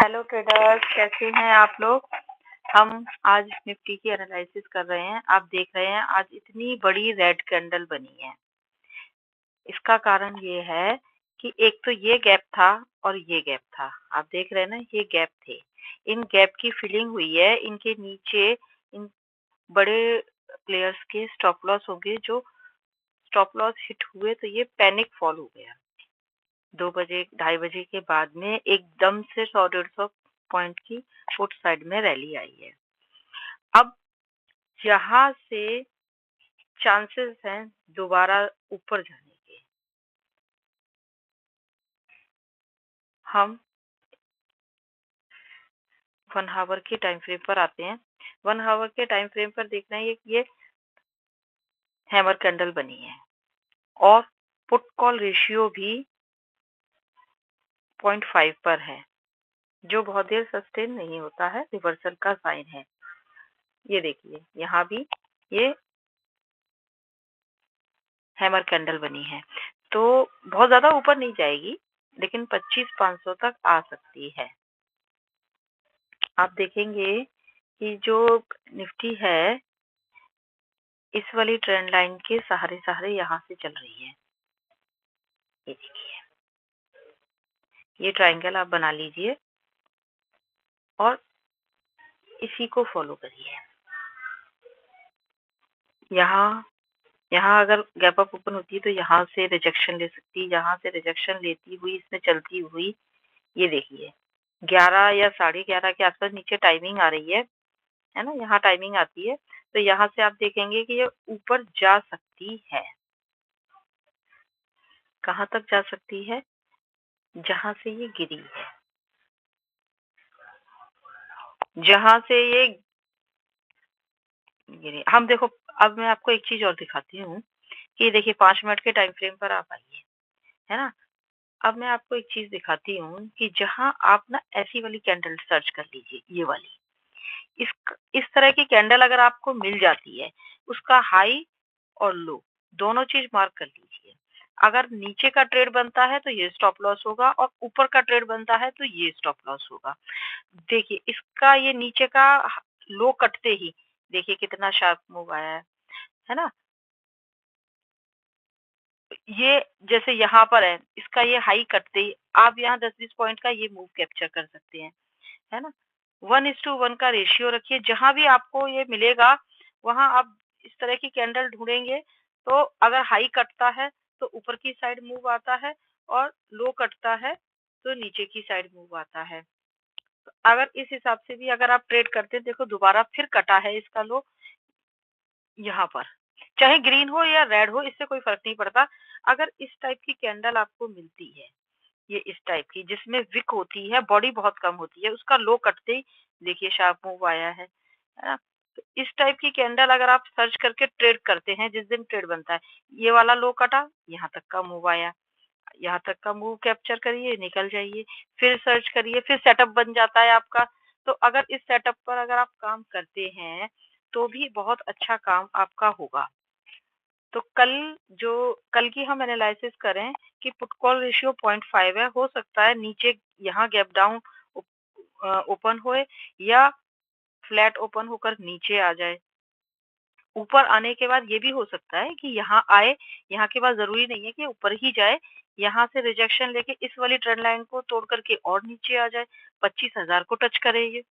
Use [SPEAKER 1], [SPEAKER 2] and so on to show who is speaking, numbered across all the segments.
[SPEAKER 1] Hello traders, कैसे हैं आप लोग। हम आज निफ्टी की एनालिसिस कर रहे हैं। आप देख रहे हैं आज इतनी बड़ी रेड कैंडल बनी है। इसका कारण ये है कि एक तो ये गैप था और ये गैप था। आप देख रहे हैं ना, ये गैप थे। इन गैप की फिलिंग हुई है। इनके नीचे इन बड़े प्लेयर्स के स्टॉप लॉस होंगे। जो स्टॉप लॉस हिट हुए तो ये पैनिक फॉल हो गया। 2 बजे 2:30 बजे के बाद में एकदम से 100-150 पॉइंट की फुट साइड में रैली आई है। अब यहाँ से चांसेस हैं दोबारा ऊपर जाने के। हम 1 आवर के टाइम फ्रेम पर आते हैं। 1 आवर के टाइम फ्रेम पर देखना है ये हैमर कैंडल बनी है और पुट कॉल रेशियो भी 0.5 पर है, जो बहुत देर सस्टेन नहीं होता है, रिवर्सल का साइन है। ये देखिए, यहाँ भी ये हैमर कैंडल बनी है, तो बहुत ज्यादा ऊपर नहीं जाएगी, लेकिन 25,500 तक आ सकती है। आप देखेंगे कि जो निफ्टी है इस वाली ट्रेंड लाइन के सहारे सहारे यहाँ से चल रही है। ये देखिए, ये ट्रायंगल आप बना लीजिए और इसी को फॉलो करिए। यहाँ अगर गैप अप ओपन होती है तो यहाँ से रिजेक्शन ले सकती है। यहाँ से रिजेक्शन लेती हुई इसमें चलती हुई ये देखिए 11 या 11:30 के आसपास नीचे टाइमिंग आ रही है ना, यहाँ टाइमिंग आती है। तो यहाँ से आप देखेंगे कि ये ऊपर जा सकती है। कहाँ तक जा सकती है? जहां से ये गिरी है, जहां से ये गिरी। हम देखो, अब मैं आपको एक चीज और दिखाती हूँ कि देखिए 5 मिनट के टाइम फ्रेम पर आप आइए, है ना। अब मैं आपको एक चीज दिखाती हूँ कि जहां आप ना ऐसी वाली कैंडल सर्च कर लीजिए, ये वाली। इस तरह की कैंडल अगर आपको मिल जाती है, उसका हाई और लो दोनों चीज मार्क कर लीजिए। अगर नीचे का ट्रेड बनता है तो ये स्टॉप लॉस होगा, और ऊपर का ट्रेड बनता है तो ये स्टॉप लॉस होगा। देखिए, इसका ये नीचे का लो कटते ही देखिए कितना शार्प मूव आया है ना। ये जैसे यहाँ पर है, इसका ये हाई कटते ही आप यहाँ 10-20 पॉइंट का ये मूव कैप्चर कर सकते हैं, है ना। 1:1 का रेशियो रखिए। जहां भी आपको ये मिलेगा वहां आप इस तरह की कैंडल ढूंढेंगे। तो अगर हाई कटता है तो ऊपर की साइड मूव आता है, और लो कटता है तो नीचे की साइड मूव आता है। अगर इस हिसाब से भी अगर आप ट्रेड करते हैं, देखो दोबारा फिर कटा है इसका लो यहाँ पर। चाहे ग्रीन हो या रेड हो, इससे कोई फर्क नहीं पड़ता। अगर इस टाइप की कैंडल आपको मिलती है, ये इस टाइप की जिसमें विक होती है, बॉडी बहुत कम होती है, उसका लो कटते ही देखिए शार्प मूव आया है ना। तो इस टाइप की कैंडल अगर आप सर्च करके ट्रेड करते हैं, जिस दिन ट्रेड बनता है, ये वाला लो कटा, यहाँ तक का मूव आया, यहाँ तक का मूव कैप्चर करिए, निकल जाइए, फिर सर्च करिए, फिर सेटअप बन जाता है आपका। तो अगर इस सेटअप पर अगर आप काम करते हैं तो भी बहुत अच्छा काम आपका होगा। तो कल की हम एनालिसिस करें कि पुट कॉल रेशियो 0.5 है। हो सकता है नीचे यहाँ गैप डाउन ओपन होए, या फ्लैट ओपन होकर नीचे आ जाए। ऊपर आने के बाद ये भी हो सकता है कि यहाँ आए, यहाँ के बाद जरूरी नहीं है कि ऊपर ही जाए। यहाँ से रिजेक्शन लेके इस वाली ट्रेंड लाइन को तोड़ करके और नीचे आ जाए, 25,000 को टच करे ये,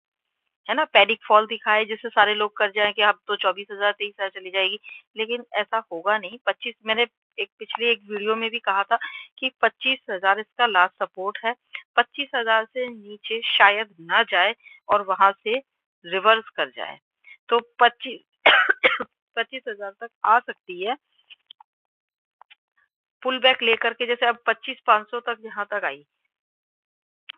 [SPEAKER 1] है ना। पैनिक फॉल दिखाए जिससे सारे लोग कर जाएं कि अब तो 24,000 23,000 चली जाएगी, लेकिन ऐसा होगा नहीं। 25, मैंने पिछले एक वीडियो में भी कहा था कि 25,000 इसका लास्ट सपोर्ट है। 25,000 से नीचे शायद ना जाए और वहां से रिवर्स कर जाए, तो 25,000 तक आ सकती है पुल बैक लेकर के। जैसे अब 25,500 तक यहाँ तक आई,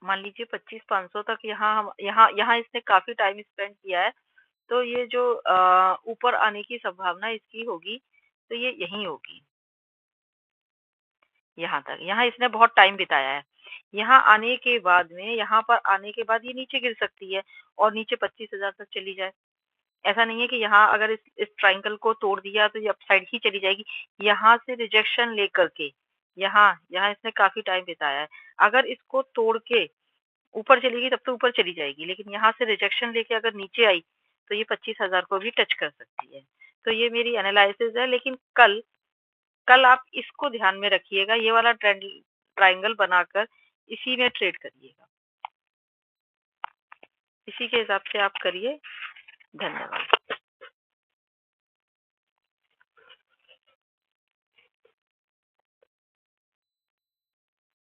[SPEAKER 1] मान लीजिए 25,500 तक यहाँ हम यहाँ इसने काफी टाइम स्पेंड किया है। तो ये जो ऊपर आने की संभावना इसकी होगी, तो ये यही होगी, यहाँ तक। यहाँ इसने बहुत टाइम बिताया है। यहाँ आने के बाद में, यहाँ पर आने के बाद ये नीचे गिर सकती है और नीचे 25,000 तक चली जाए। ऐसा नहीं है कि यहाँ अगर इस ट्रायंगल को तोड़ दिया तो ये अपसाइड ही चली जाएगी। यहाँ से रिजेक्शन लेकर के यहाँ यहाँ इसने काफी टाइम बिताया है। अगर इसको तोड़ के ऊपर चलेगी तब तो ऊपर चली जाएगी, लेकिन यहाँ से रिजेक्शन लेके अगर नीचे आई तो ये 25,000 को भी टच कर सकती है। तो ये मेरी एनालिसिस है, लेकिन कल कल आप इसको ध्यान में रखिएगा, ये वाला ट्रायंगल बनाकर इसी में ट्रेड करिएगा। इसी के हिसाब से आप करिए। धन्यवाद।